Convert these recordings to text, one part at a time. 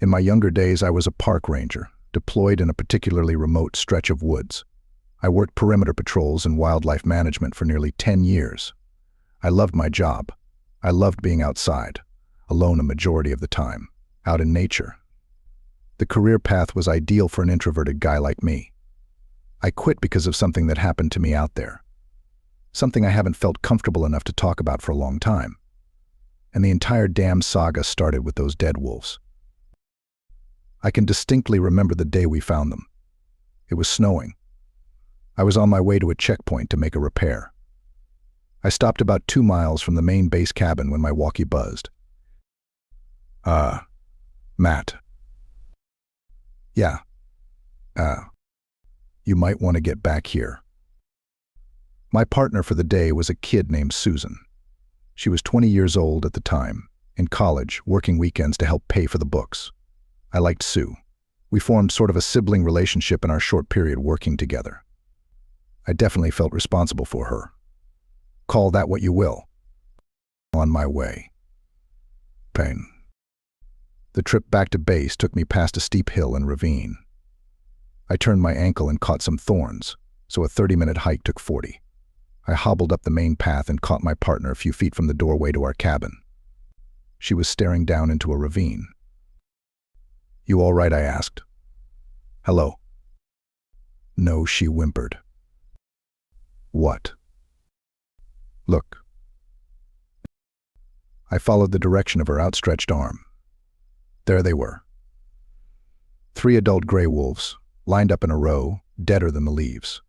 In my younger days, I was a park ranger, deployed in a particularly remote stretch of woods. I worked perimeter patrols and wildlife management for nearly 10 years. I loved my job. I loved being outside, alone a majority of the time, out in nature. The career path was ideal for an introverted guy like me. I quit because of something that happened to me out there. Something I haven't felt comfortable enough to talk about for a long time. And the entire damn saga started with those dead wolves. I can distinctly remember the day we found them. It was snowing. I was on my way to a checkpoint to make a repair. I stopped about 2 miles from the main base cabin when my walkie buzzed. Matt. Yeah. You might want to get back here. My partner for the day was a kid named Susan. She was 20 years old at the time, in college, working weekends to help pay for the books. I liked Sue. We formed sort of a sibling relationship in our short period working together. I definitely felt responsible for her. Call that what you will. On my way. Pain. The trip back to base took me past a steep hill and ravine. I turned my ankle and caught some thorns, so a 30-minute hike took 40. I hobbled up the main path and caught my partner a few feet from the doorway to our cabin. She was staring down into a ravine. You all right? I asked. Hello. No, she whimpered. What? Look. I followed the direction of her outstretched arm. There they were. 3 adult gray wolves, lined up in a row, deader than the leaves.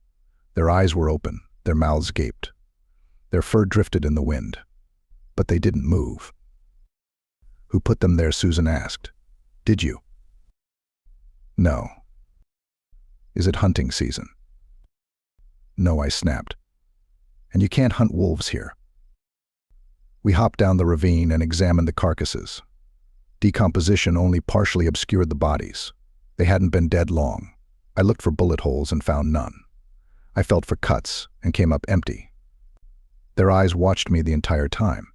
Their eyes were open, their mouths gaped. Their fur drifted in the wind, but they didn't move. Who put them there? Susan asked. Did you? No. Is it hunting season? No, I snapped. And you can't hunt wolves here. We hopped down the ravine and examined the carcasses. Decomposition only partially obscured the bodies. They hadn't been dead long. I looked for bullet holes and found none. I felt for cuts and came up empty. Their eyes watched me the entire time.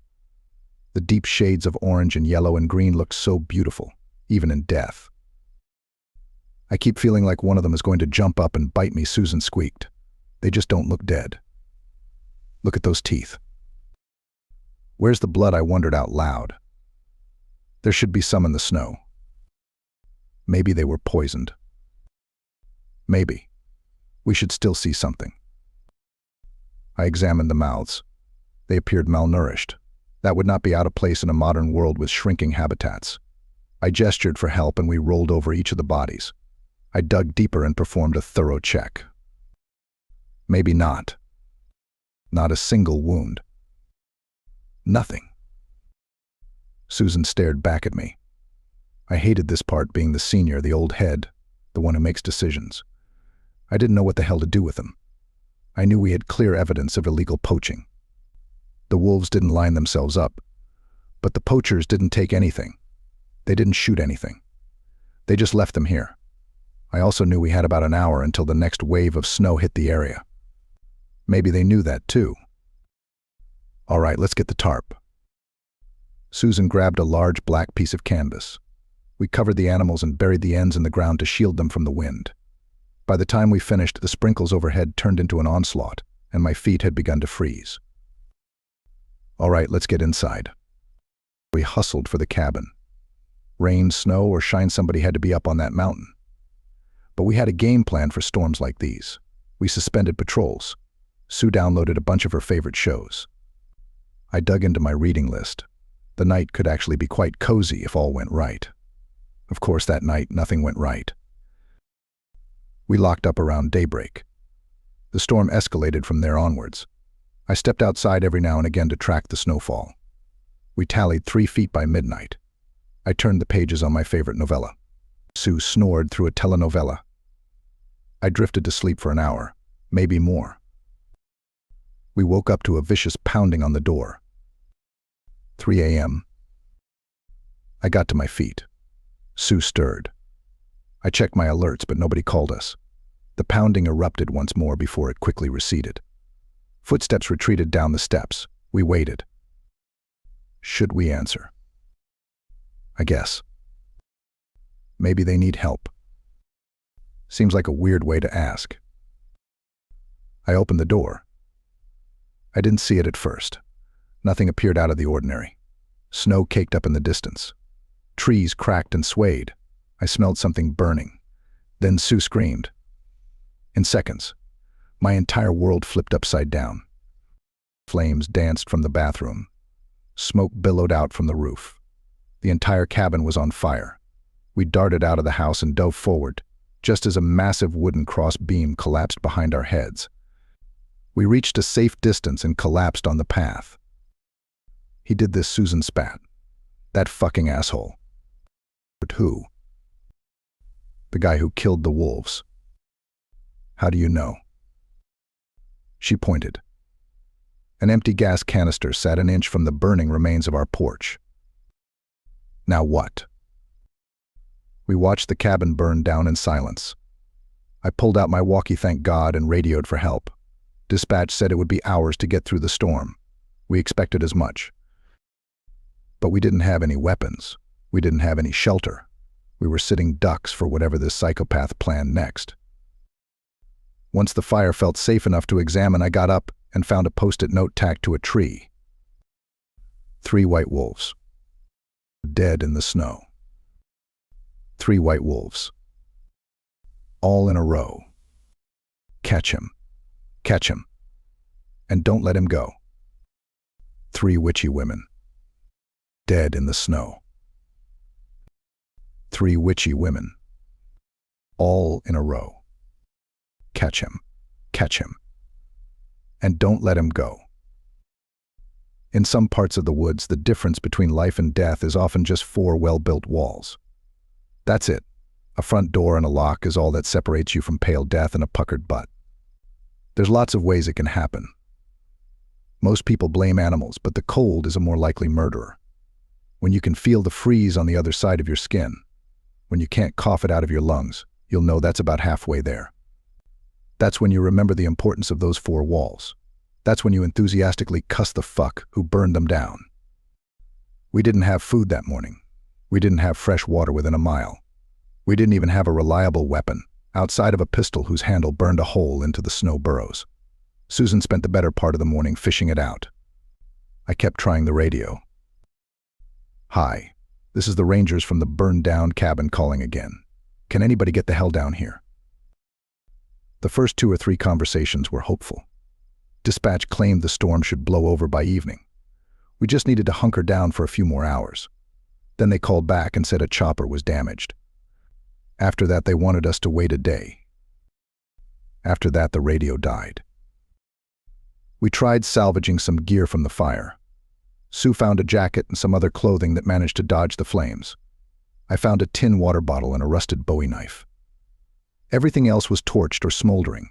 The deep shades of orange and yellow and green looked so beautiful, even in death. I keep feeling like one of them is going to jump up and bite me, Susan squeaked. They just don't look dead. Look at those teeth. Where's the blood? I wondered out loud. There should be some in the snow. Maybe they were poisoned. Maybe. We should still see something. I examined the mouths. They appeared malnourished. That would not be out of place in a modern world with shrinking habitats. I gestured for help and we rolled over each of the bodies. I dug deeper and performed a thorough check. Maybe not. Not a single wound. Nothing. Susan stared back at me. I hated this part, being the senior, the old head, the one who makes decisions. I didn't know what the hell to do with him. I knew we had clear evidence of illegal poaching. The wolves didn't line themselves up, but the poachers didn't take anything. They didn't shoot anything. They just left them here. I also knew we had about an hour until the next wave of snow hit the area. Maybe they knew that too. All right, let's get the tarp. Susan grabbed a large black piece of canvas. We covered the animals and buried the ends in the ground to shield them from the wind. By the time we finished, the sprinkles overhead turned into an onslaught, and my feet had begun to freeze. All right, let's get inside. We hustled for the cabin. Rain, snow, or shine, somebody had to be up on that mountain. But we had a game plan for storms like these. We suspended patrols. Sue downloaded a bunch of her favorite shows. I dug into my reading list. The night could actually be quite cozy if all went right. Of course, that night, nothing went right. We locked up around daybreak. The storm escalated from there onwards. I stepped outside every now and again to track the snowfall. We tallied 3 feet by midnight. I turned the pages on my favorite novella. Sue snored through a telenovela. I drifted to sleep for an hour, maybe more. We woke up to a vicious pounding on the door. 3 a.m. I got to my feet. Sue stirred. I checked my alerts, but nobody called us. The pounding erupted once more before it quickly receded. Footsteps retreated down the steps. We waited. Should we answer? I guess. Maybe they need help. Seems like a weird way to ask. I opened the door. I didn't see it at first. Nothing appeared out of the ordinary. Snow caked up in the distance. Trees cracked and swayed. I smelled something burning. Then Sue screamed. In seconds, my entire world flipped upside down. Flames danced from the bathroom. Smoke billowed out from the roof. The entire cabin was on fire. We darted out of the house and dove forward, just as a massive wooden cross beam collapsed behind our heads. We reached a safe distance and collapsed on the path. He did this, Susan spat. That fucking asshole. But who? The guy who killed the wolves. How do you know? She pointed. An empty gas canister sat an inch from the burning remains of our porch. Now what? We watched the cabin burn down in silence. I pulled out my walkie, thank God, and radioed for help. Dispatch said it would be hours to get through the storm. We expected as much. But we didn't have any weapons. We didn't have any shelter. We were sitting ducks for whatever this psychopath planned next. Once the fire felt safe enough to examine, I got up and found a post-it note tacked to a tree. 3 white wolves. Dead in the snow. 3 white wolves. All in a row. Catch him. Catch him. And don't let him go. 3 witchy women. Dead in the snow. 3 witchy women. All in a row. Catch him. Catch him. And don't let him go. In some parts of the woods, the difference between life and death is often just 4 well-built walls. That's it. A front door and a lock is all that separates you from pale death and a puckered butt. There's lots of ways it can happen. Most people blame animals, but the cold is a more likely murderer. When you can feel the freeze on the other side of your skin, when you can't cough it out of your lungs, you'll know that's about halfway there. That's when you remember the importance of those 4 walls. That's when you enthusiastically cuss the fuck who burned them down. We didn't have food that morning. We didn't have fresh water within a mile. We didn't even have a reliable weapon, outside of a pistol whose handle burned a hole into the snow burrows. Susan spent the better part of the morning fishing it out. I kept trying the radio. Hi, this is the Rangers from the burned-down cabin calling again. Can anybody get the hell down here? The first 2 or 3 conversations were hopeful. Dispatch claimed the storm should blow over by evening. We just needed to hunker down for a few more hours. Then they called back and said a chopper was damaged. After that, they wanted us to wait a day. After that, the radio died. We tried salvaging some gear from the fire. Sue found a jacket and some other clothing that managed to dodge the flames. I found a tin water bottle and a rusted Bowie knife. Everything else was torched or smoldering.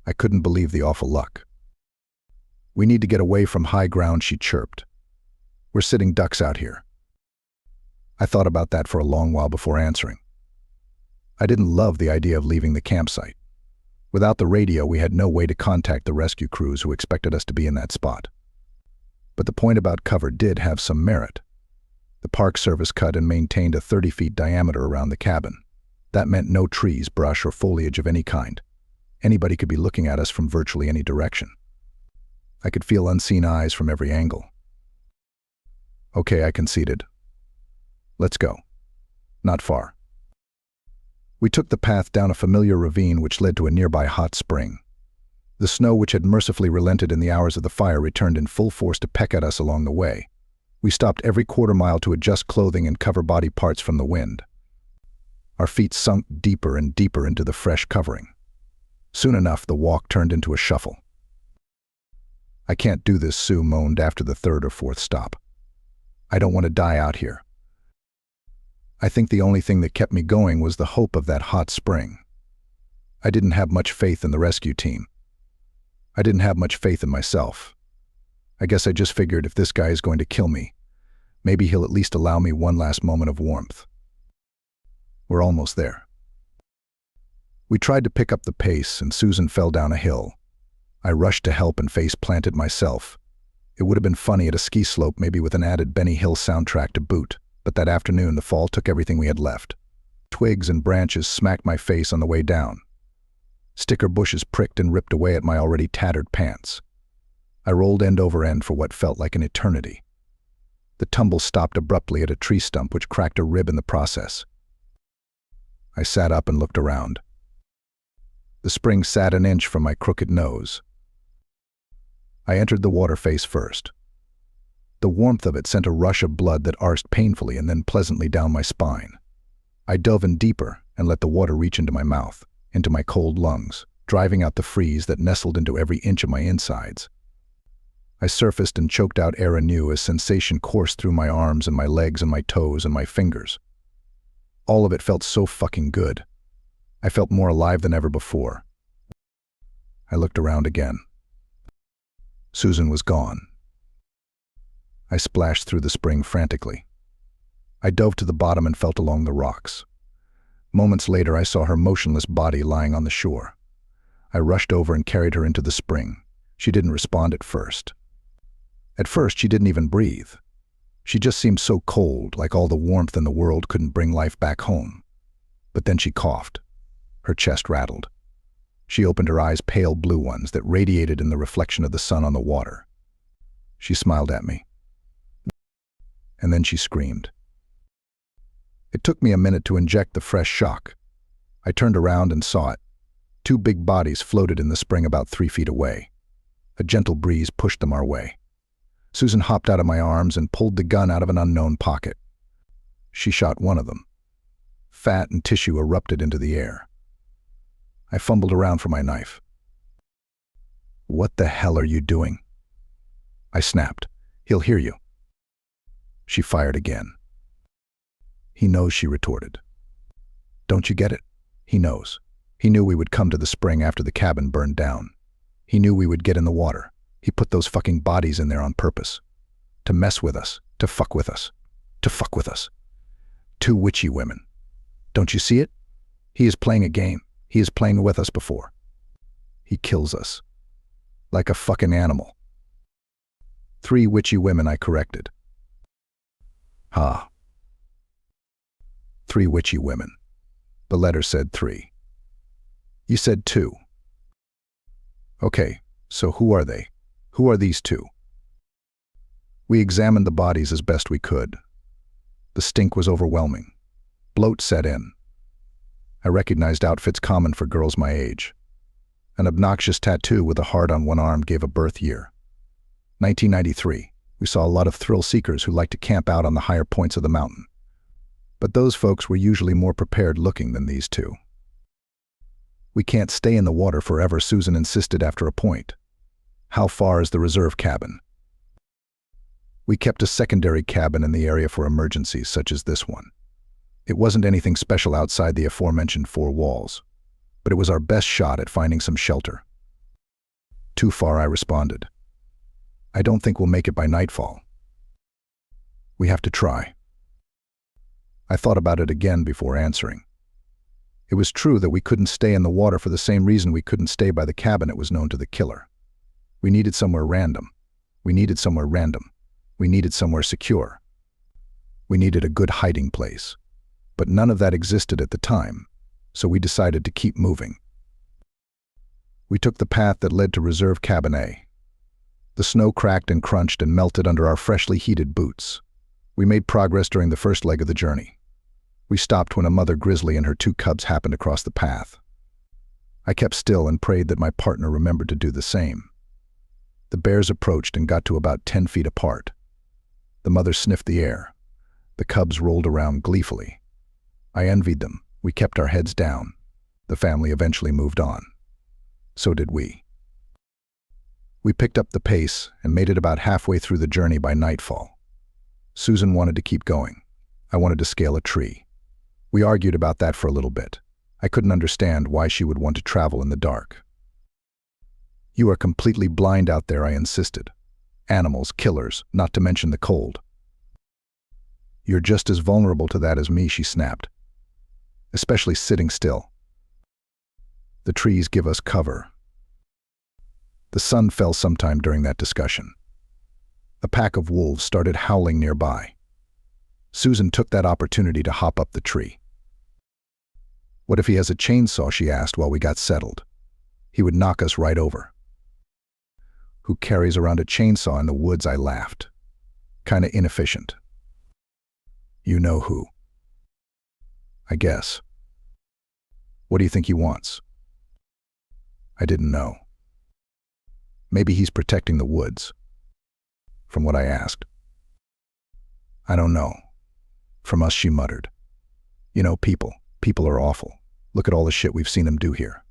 I couldn't believe the awful luck. We need to get away from high ground, she chirped. We're sitting ducks out here. I thought about that for a long while before answering. I didn't love the idea of leaving the campsite. Without the radio, we had no way to contact the rescue crews who expected us to be in that spot. But the point about cover did have some merit. The Park Service cut and maintained a 30-foot diameter around the cabin. That meant no trees, brush, or foliage of any kind. Anybody could be looking at us from virtually any direction. I could feel unseen eyes from every angle. Okay, I conceded. Let's go. Not far. We took the path down a familiar ravine which led to a nearby hot spring. The snow, which had mercifully relented in the hours of the fire, returned in full force to peck at us along the way. We stopped every quarter-mile to adjust clothing and cover body parts from the wind. Our feet sunk deeper and deeper into the fresh covering. Soon enough, the walk turned into a shuffle. I can't do this, Sue moaned after the 3rd or 4th stop. I don't want to die out here. I think the only thing that kept me going was the hope of that hot spring. I didn't have much faith in the rescue team. I didn't have much faith in myself. I guess I just figured if this guy is going to kill me, maybe he'll at least allow me one last moment of warmth. We're almost there. We tried to pick up the pace, and Susan fell down a hill. I rushed to help and face-planted myself. It would have been funny at a ski slope, maybe with an added Benny Hill soundtrack to boot, but that afternoon the fall took everything we had left. twigs and branches smacked my face on the way down. Sticker bushes pricked and ripped away at my already tattered pants. I rolled end over end for what felt like an eternity. The tumble stopped abruptly at a tree stump which cracked a rib in the process. I sat up and looked around. The spring sat an inch from my crooked nose. I entered the water face first. The warmth of it sent a rush of blood that arsed painfully and then pleasantly down my spine. I dove in deeper and let the water reach into my mouth, into my cold lungs, driving out the freeze that nestled into every inch of my insides. I surfaced and choked out air anew as sensation coursed through my arms and my legs and my toes and my fingers. All of it felt so fucking good. I felt more alive than ever before. I looked around again. Susan was gone. I splashed through the spring frantically. I dove to the bottom and felt along the rocks. Moments later, I saw her motionless body lying on the shore. I rushed over and carried her into the spring. She didn't respond at first. At first, she didn't even breathe. She just seemed so cold, like all the warmth in the world couldn't bring life back home. But then she coughed. Her chest rattled. She opened her eyes, pale blue ones that radiated in the reflection of the sun on the water. She smiled at me. And then she screamed. It took me a minute to inject the fresh shock. I turned around and saw it. Two big bodies floated in the spring about 3 feet away. A gentle breeze pushed them our way. Susan hopped out of my arms and pulled the gun out of an unknown pocket. She shot one of them. Fat and tissue erupted into the air. I fumbled around for my knife. "What the hell are you doing?" I snapped. "He'll hear you." She fired again. "He knows," she retorted. "Don't you get it? He knows. He knew we would come to the spring after the cabin burned down. He knew we would get in the water. He put those fucking bodies in there on purpose. To mess with us. To fuck with us. To fuck with us. 2 witchy women. Don't you see it? He is playing a game. He is playing with us before. He kills us. Like a fucking animal." 3 witchy women, I corrected. "Ha. 3 witchy women. The letter said 3. You said 2. Okay, so who are they? Who are these 2? We examined the bodies as best we could. The stink was overwhelming. Bloat set in. I recognized outfits common for girls my age. An obnoxious tattoo with a heart on one arm gave a birth year. 1993. We saw a lot of thrill seekers who liked to camp out on the higher points of the mountain. But those folks were usually more prepared looking than these 2. "We can't stay in the water forever," Susan insisted after a point. "How far is the reserve cabin?" We kept a secondary cabin in the area for emergencies such as this one. It wasn't anything special outside the aforementioned 4 walls, but it was our best shot at finding some shelter. "Too far," I responded. "I don't think we'll make it by nightfall." "We have to try." I thought about it again before answering. It was true that we couldn't stay in the water for the same reason we couldn't stay by the cabin it was known to the killer. We needed somewhere random. We needed somewhere random. We needed somewhere secure. We needed a good hiding place. But none of that existed at the time, so we decided to keep moving. We took the path that led to Reserve Cabin A. The snow cracked and crunched and melted under our freshly heated boots. We made progress during the first leg of the journey. We stopped when a mother grizzly and her 2 cubs happened across the path. I kept still and prayed that my partner remembered to do the same. The bears approached and got to about 10 feet apart. The mother sniffed the air. The cubs rolled around gleefully. I envied them. We kept our heads down. The family eventually moved on. So did we. We picked up the pace and made it about halfway through the journey by nightfall. Susan wanted to keep going. I wanted to scale a tree. We argued about that for a little bit. I couldn't understand why she would want to travel in the dark. "You are completely blind out there," I insisted. "Animals, killers, not to mention the cold." "You're just as vulnerable to that as me," she snapped. "Especially sitting still. The trees give us cover." The sun fell sometime during that discussion. A pack of wolves started howling nearby. Susan took that opportunity to hop up the tree. What if he has a chainsaw, she asked while we got settled. He would knock us right over. Who carries around a chainsaw in the woods, I laughed. Kinda inefficient. You know who. I guess. What do you think he wants? I didn't know. Maybe he's protecting the woods. From what I asked. I don't know. From us, she muttered. You know, people are awful. Look at all the shit we've seen them do here.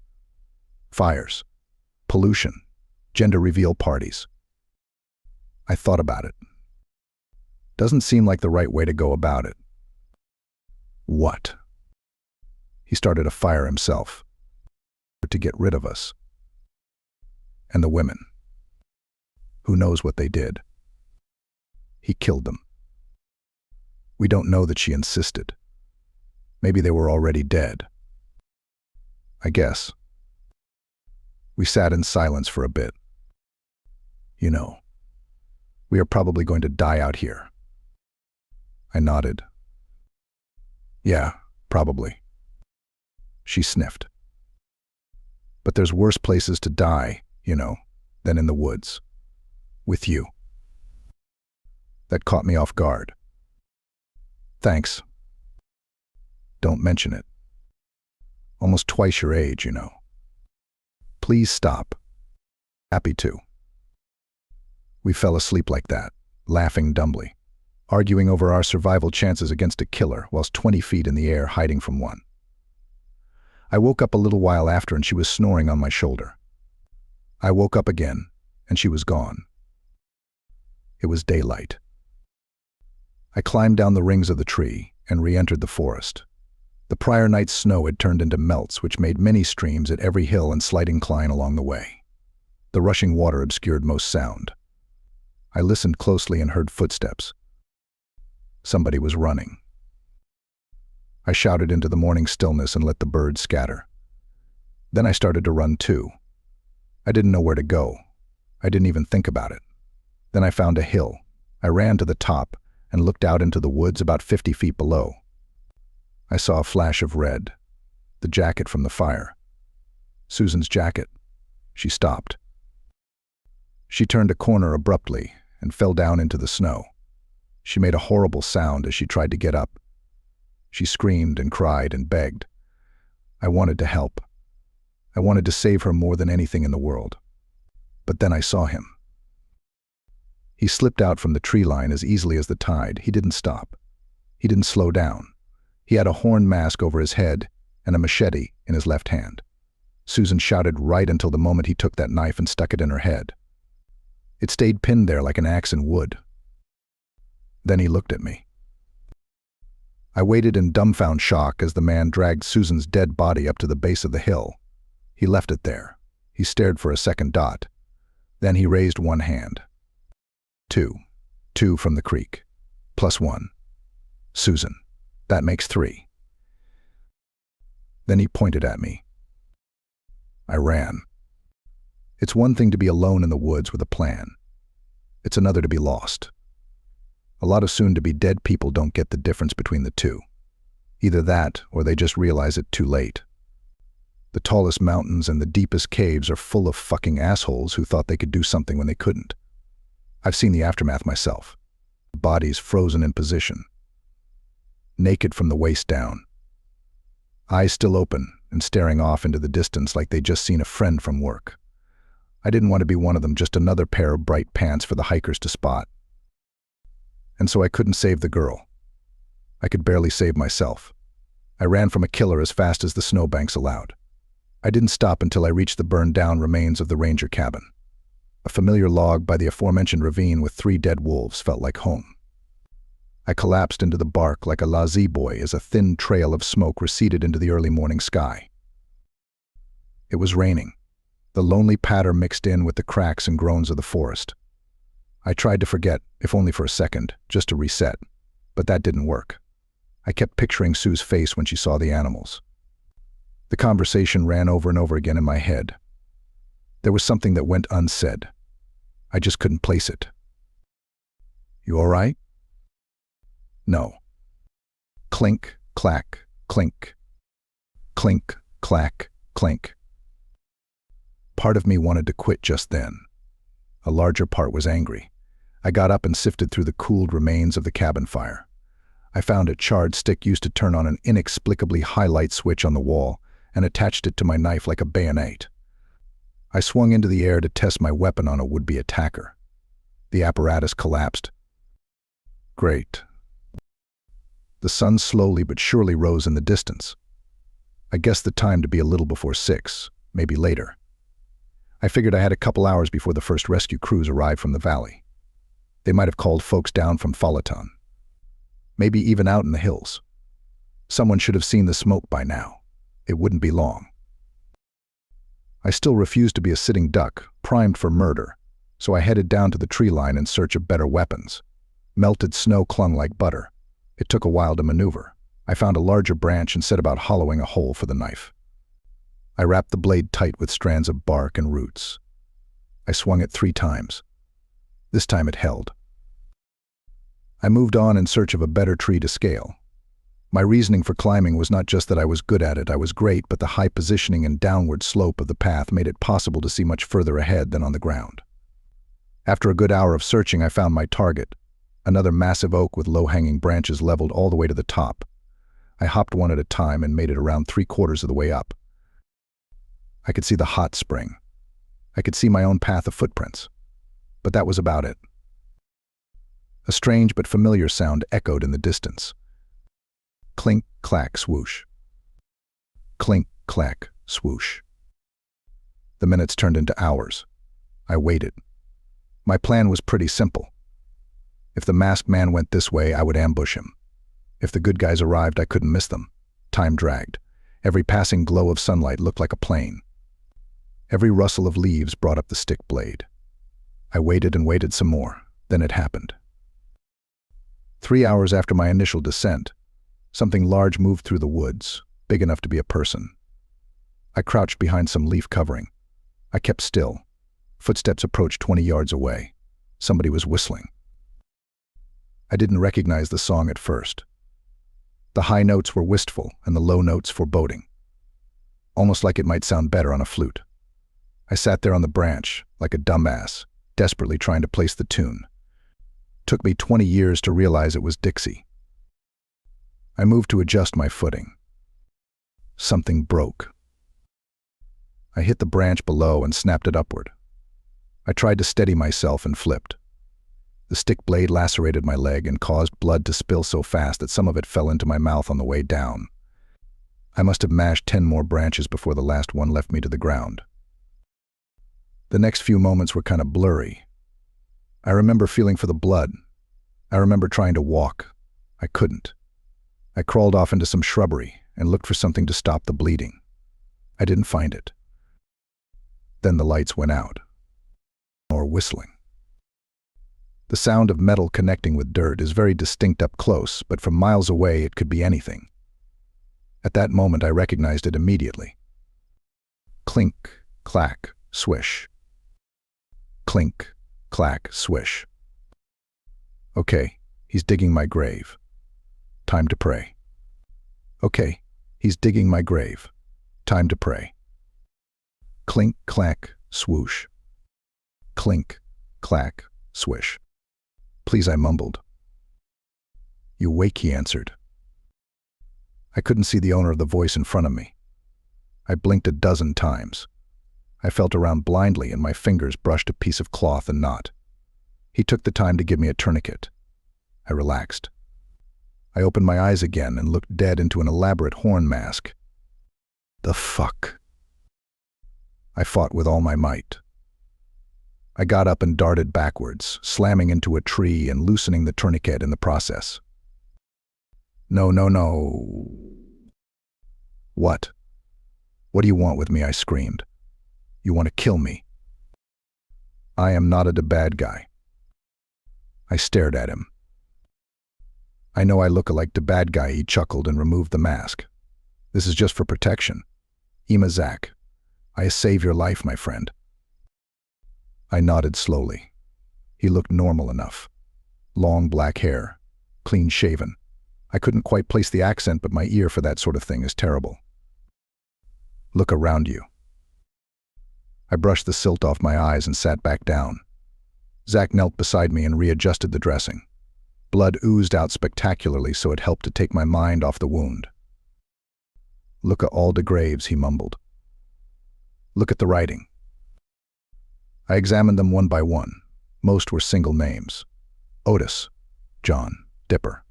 Fires, pollution, gender reveal parties. I thought about it. Doesn't seem like the right way to go about it. What? He started a fire himself. To get rid of us. And the women. Who knows what they did? He killed them. We don't know that she insisted. Maybe they were already dead. I guess. We sat in silence for a bit. You know, we are probably going to die out here. I nodded. Yeah, probably. She sniffed. But there's worse places to die, you know, than in the woods. With you. That caught me off guard. Thanks. Don't mention it. Almost twice your age, you know. Please stop. Happy to. We fell asleep like that, laughing dumbly, arguing over our survival chances against a killer whilst 20 feet in the air hiding from one. I woke up a little while after and she was snoring on my shoulder. I woke up again and she was gone. It was daylight. I climbed down the rings of the tree and re-entered the forest. The prior night's snow had turned into melts which made many streams at every hill and slight incline along the way. The rushing water obscured most sound. I listened closely and heard footsteps. Somebody was running. I shouted into the morning stillness and let the birds scatter. Then I started to run too. I didn't know where to go. I didn't even think about it. Then I found a hill. I ran to the top and looked out into the woods about 50 feet below. I saw a flash of red, the jacket from the fire. Susan's jacket. She stopped. She turned a corner abruptly and fell down into the snow. She made a horrible sound as she tried to get up. She screamed and cried and begged. I wanted to help. I wanted to save her more than anything in the world. But then I saw him. He slipped out from the tree line as easily as the tide. He didn't stop. He didn't slow down. He had a horn mask over his head and a machete in his left hand. Susan shouted right until the moment he took that knife and stuck it in her head. It stayed pinned there like an axe in wood. Then he looked at me. I waited in dumbfound shock as the man dragged Susan's dead body up to the base of the hill. He left it there. He stared for a second dot. Then he raised one hand. 2. 2 from the creek. +1. Susan. That makes 3. Then he pointed at me. I ran. It's one thing to be alone in the woods with a plan. It's another to be lost. A lot of soon-to-be-dead people don't get the difference between the two. Either that, or they just realize it too late. The tallest mountains and the deepest caves are full of fucking assholes who thought they could do something when they couldn't. I've seen the aftermath myself. Bodies frozen in position. Naked from the waist down. Eyes still open and staring off into the distance like they'd just seen a friend from work. I didn't want to be one of them, just another pair of bright pants for the hikers to spot. And so I couldn't save the girl. I could barely save myself. I ran from a killer as fast as the snowbanks allowed. I didn't stop until I reached the burned-down remains of the ranger cabin. A familiar log by the aforementioned ravine with 3 dead wolves felt like home. I collapsed into the bark like a lazy boy as a thin trail of smoke receded into the early morning sky. It was raining. The lonely patter mixed in with the cracks and groans of the forest. I tried to forget, if only for a second, just to reset, but that didn't work. I kept picturing Sue's face when she saw the animals. The conversation ran over and over again in my head. There was something that went unsaid. I just couldn't place it. You all right? No. Clink, clack, clink. Clink, clack, clink. Part of me wanted to quit just then. A larger part was angry. I got up and sifted through the cooled remains of the cabin fire. I found a charred stick used to turn on an inexplicably high light switch on the wall and attached it to my knife like a bayonet. I swung into the air to test my weapon on a would-be attacker. The apparatus collapsed. Great. The sun slowly but surely rose in the distance. I guessed the time to be a little before 6, maybe later. I figured I had a couple hours before the first rescue crews arrived from the valley. They might have called folks down from Falaton. Maybe even out in the hills. Someone should have seen the smoke by now. It wouldn't be long. I still refused to be a sitting duck, primed for murder, so I headed down to the tree line in search of better weapons. Melted snow clung like butter. It took a while to maneuver. I found a larger branch and set about hollowing a hole for the knife. I wrapped the blade tight with strands of bark and roots. I swung it 3 times. This time it held. I moved on in search of a better tree to scale. My reasoning for climbing was not just that I was good at it, I was great, but the high positioning and downward slope of the path made it possible to see much further ahead than on the ground. After a good hour of searching, I found my target, another massive oak with low-hanging branches leveled all the way to the top. I hopped one at a time and made it around 3/4 of the way up. I could see the hot spring. I could see my own path of footprints. But that was about it. A strange but familiar sound echoed in the distance. Clink, clack, swoosh. Clink, clack, swoosh. The minutes turned into hours. I waited. My plan was pretty simple. If the masked man went this way, I would ambush him. If the good guys arrived, I couldn't miss them. Time dragged. Every passing glow of sunlight looked like a plane. Every rustle of leaves brought up the stick blade. I waited and waited some more. Then it happened. 3 hours after my initial descent, something large moved through the woods, big enough to be a person. I crouched behind some leaf covering. I kept still. Footsteps approached 20 yards away. Somebody was whistling. I didn't recognize the song at first. The high notes were wistful and the low notes foreboding. Almost like it might sound better on a flute. I sat there on the branch, like a dumbass, desperately trying to place the tune. Took me 20 years to realize it was Dixie. I moved to adjust my footing. Something broke. I hit the branch below and snapped it upward. I tried to steady myself and flipped. The stick blade lacerated my leg and caused blood to spill so fast that some of it fell into my mouth on the way down. I must have mashed 10 more branches before the last one left me to the ground. The next few moments were kind of blurry. I remember feeling for the blood. I remember trying to walk. I couldn't. I crawled off into some shrubbery and looked for something to stop the bleeding. I didn't find it. Then the lights went out. Or whistling. The sound of metal connecting with dirt is very distinct up close, but from miles away it could be anything. At that moment I recognized it immediately. Clink, clack, swish. Clink, clack, swish. Okay, he's digging my grave. Time to pray. Okay, he's digging my grave. Time to pray. Clink, clack, swoosh. Clink, clack, swish. Please, I mumbled. You wake, he answered. I couldn't see the owner of the voice in front of me. I blinked a dozen times. I felt around blindly and my fingers brushed a piece of cloth and knot. He took the time to give me a tourniquet. I relaxed. I opened my eyes again and looked dead into an elaborate horn mask. The fuck? I fought with all my might. I got up and darted backwards, slamming into a tree and loosening the tourniquet in the process. No, no, no. What? What do you want with me? I screamed. You want to kill me? I am not a bad guy. I stared at him. I know I look like the bad guy, he chuckled and removed the mask. This is just for protection. Ima Zach, I save your life, my friend. I nodded slowly. He looked normal enough. Long black hair, clean shaven. I couldn't quite place the accent, but my ear for that sort of thing is terrible. Look around you. I brushed the silt off my eyes and sat back down. Zach knelt beside me and readjusted the dressing. Blood oozed out spectacularly, so it helped to take my mind off the wound. Look at all the graves, he mumbled. Look at the writing. I examined them one by one. Most were single names. Otis, John, Dipper.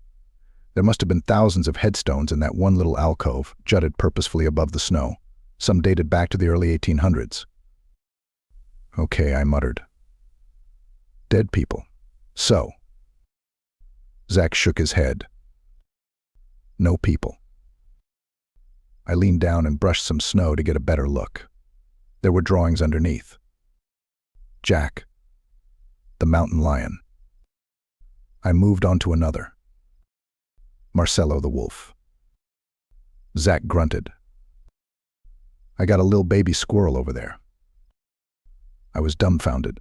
There must have been thousands of headstones in that one little alcove, jutted purposefully above the snow. Some dated back to the early 1800s. Okay, I muttered. Dead people. So. Zach shook his head. No people. I leaned down and brushed some snow to get a better look. There were drawings underneath. Jack, the mountain lion. I moved on to another. Marcello the wolf. Zach grunted. I got a little baby squirrel over there. I was dumbfounded.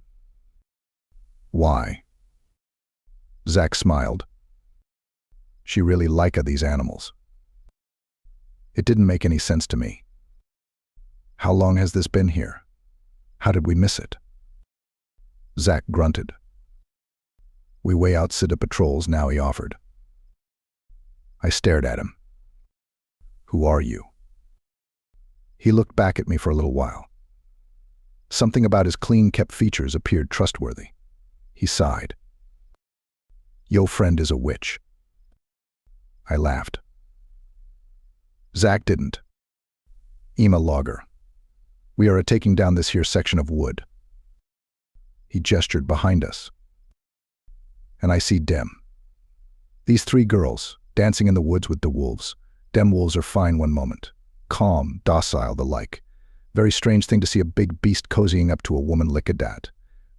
Why? Zach smiled. She really liked these animals. It didn't make any sense to me. How long has this been here? How did we miss it? Zach grunted. We way out city patrols now, he offered. I stared at him. Who are you? He looked back at me for a little while. Something about his clean-kept features appeared trustworthy. He sighed. Yo friend is a witch. I laughed. Zach didn't. Ema logger. We are taking down this here section of wood. He gestured behind us. And I see dem. These three girls, dancing in the woods with the wolves. Dem wolves are fine one moment. Calm, docile, the like. Very strange thing to see a big beast cozying up to a woman like a dat.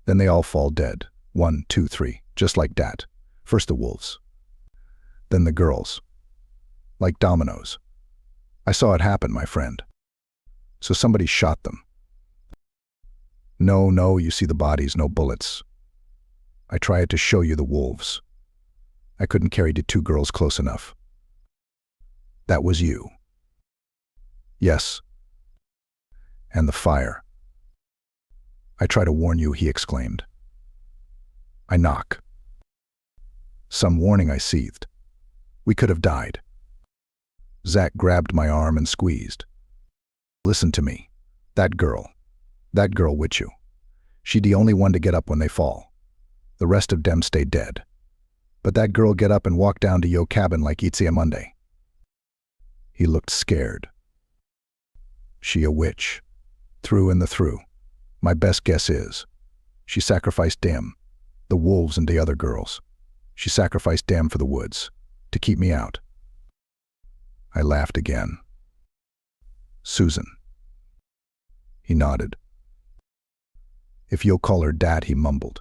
Then they all fall dead. 1, 2, 3, just like dat. First the wolves. Then the girls. Like dominoes. I saw it happen, my friend. So somebody shot them. No, you see the bodies, no bullets. I tried to show you the wolves. I couldn't carry the two girls close enough. That was you. Yes. And the fire. I try to warn you, he exclaimed. I knock. Some warning, I seethed. We could have died. Zach grabbed my arm and squeezed. Listen to me. That girl with you. She the only one to get up when they fall. The rest of them stay dead. But that girl get up and walk down to yo cabin like it's a Monday. He looked scared. She a witch. Through and through. My best guess is, she sacrificed them, the wolves and the other girls. She sacrificed them for the woods, to keep me out. I laughed again. Susan. He nodded. If you'll call her dat, he mumbled.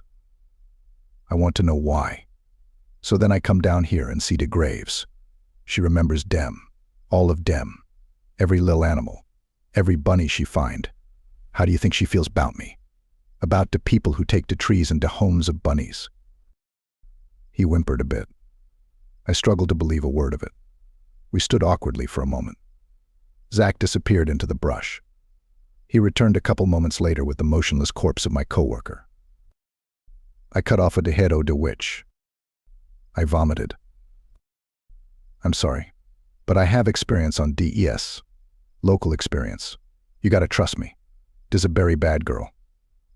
I want to know why. So then I come down here and see the graves. She remembers dem, all of dem, every little animal, every bunny she find. How do you think she feels about me? About the people who take the trees and the homes of bunnies? He whimpered a bit. I struggled to believe a word of it. We stood awkwardly for a moment. Zach disappeared into the brush. He returned a couple moments later with the motionless corpse of my coworker. I cut off the head of the witch. I vomited. I'm sorry, but I have experience on DES. Local experience. You gotta trust me. This a very bad girl.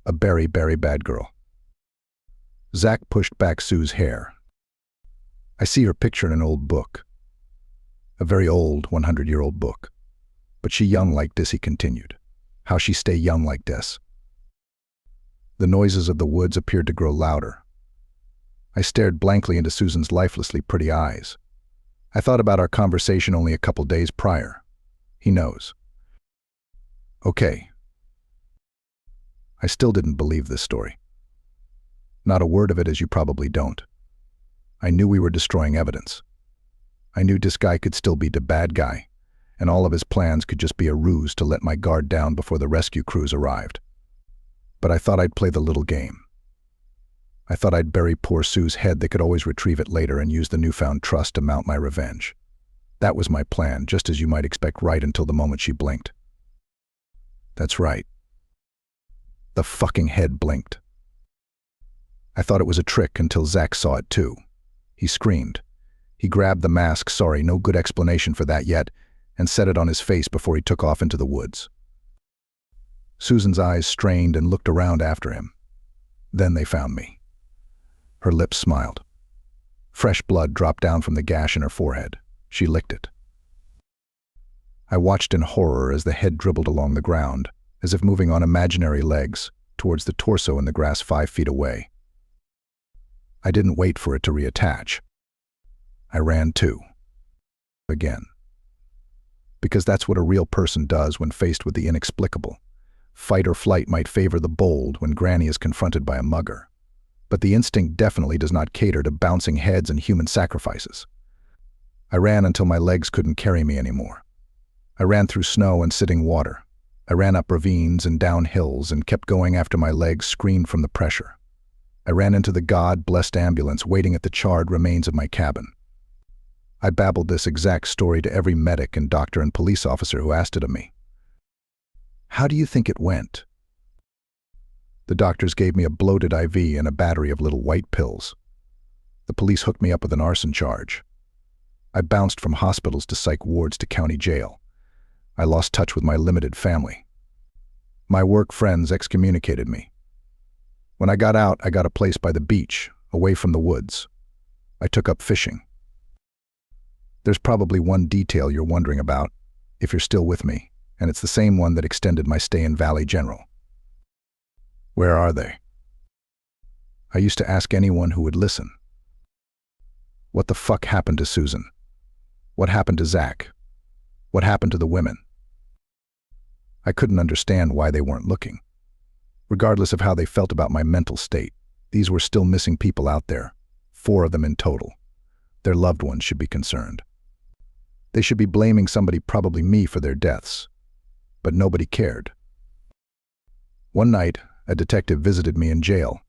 A very bad girl. Zach pushed back Sue's hair. I see her picture in an old book. A very old 100-year-old book. But she young like this, he continued. How she stay young like this. The noises of the woods appeared to grow louder. I stared blankly into Susan's lifelessly pretty eyes. I thought about our conversation only a couple days prior. He knows. Okay. I still didn't believe this story. Not a word of it, as you probably don't. I knew we were destroying evidence. I knew this guy could still be the bad guy, and all of his plans could just be a ruse to let my guard down before the rescue crews arrived. But I thought I'd play the little game. I thought I'd bury poor Sue's head. They could always retrieve it later and use the newfound trust to mount my revenge. That was my plan, just as you might expect, right until the moment she blinked. That's right. The fucking head blinked. I thought it was a trick until Zach saw it too. He screamed. He grabbed the mask, sorry, no good explanation for that yet, and set it on his face before he took off into the woods. Susan's eyes strained and looked around after him. Then they found me. Her lips smiled. Fresh blood dropped down from the gash in her forehead. She licked it. I watched in horror as the head dribbled along the ground, as if moving on imaginary legs, towards the torso in the grass 5 feet away. I didn't wait for it to reattach. I ran too. Again. Because that's what a real person does when faced with the inexplicable. Fight or flight might favor the bold when Granny is confronted by a mugger. But the instinct definitely does not cater to bouncing heads and human sacrifices. I ran until my legs couldn't carry me anymore. I ran through snow and sitting water. I ran up ravines and down hills and kept going after my legs screamed from the pressure. I ran into the God-blessed ambulance waiting at the charred remains of my cabin. I babbled this exact story to every medic and doctor and police officer who asked it of me. How do you think it went? The doctors gave me a bloated IV and a battery of little white pills. The police hooked me up with an arson charge. I bounced from hospitals to psych wards to county jail. I lost touch with my limited family. My work friends excommunicated me. When I got out, I got a place by the beach, away from the woods. I took up fishing. There's probably one detail you're wondering about, if you're still with me, and it's the same one that extended my stay in Valley General. Where are they? I used to ask anyone who would listen. What the fuck happened to Susan? What happened to Zach? What happened to the women? I couldn't understand why they weren't looking. Regardless of how they felt about my mental state, these were still missing people out there, 4 of them in total. Their loved ones should be concerned. They should be blaming somebody, probably me, for their deaths. But nobody cared. One night, a detective visited me in jail.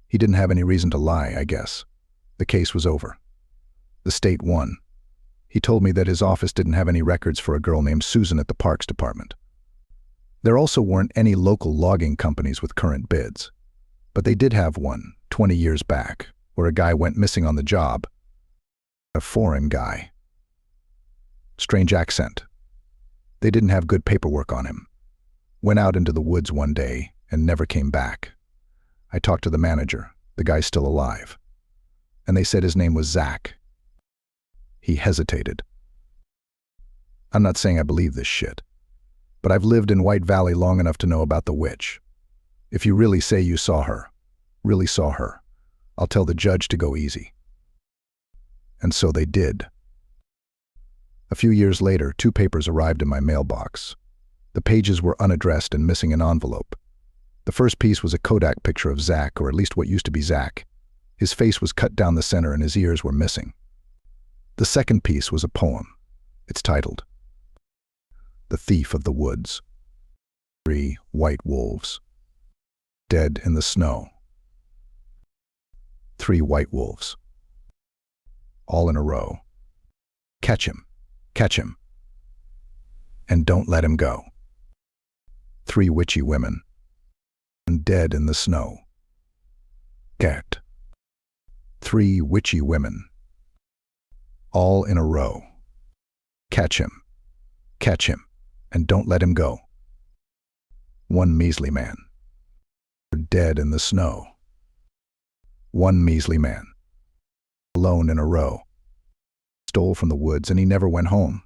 He didn't have any reason to lie, I guess. The case was over. The state won. He told me that his office didn't have any records for a girl named Susan at the Parks Department. There also weren't any local logging companies with current bids. But they did have one, 20 years back, where a guy went missing on the job. A foreign guy. Strange accent. They didn't have good paperwork on him. Went out into the woods one day and never came back. I talked to the manager, the guy's still alive. And they said his name was Zach. He hesitated. I'm not saying I believe this shit, but I've lived in White Valley long enough to know about the witch. If you really say you saw her, really saw her, I'll tell the judge to go easy. And so they did. A few years later, 2 papers arrived in my mailbox. The pages were unaddressed and missing an envelope. The first piece was a Kodak picture of Zach, or at least what used to be Zach. His face was cut down the center and his ears were missing. The second piece was a poem. It's titled, The Thief of the Woods. 3 white wolves. Dead in the snow. 3 white wolves. All in a row. Catch him. Catch him. And don't let him go. 3 witchy women. Dead in the snow. Cat. 3 witchy women. All in a row. Catch him. Catch him. And don't let him go. 1 measly man. Dead in the snow. 1 measly man. Alone in a row. Stole from the woods and he never went home.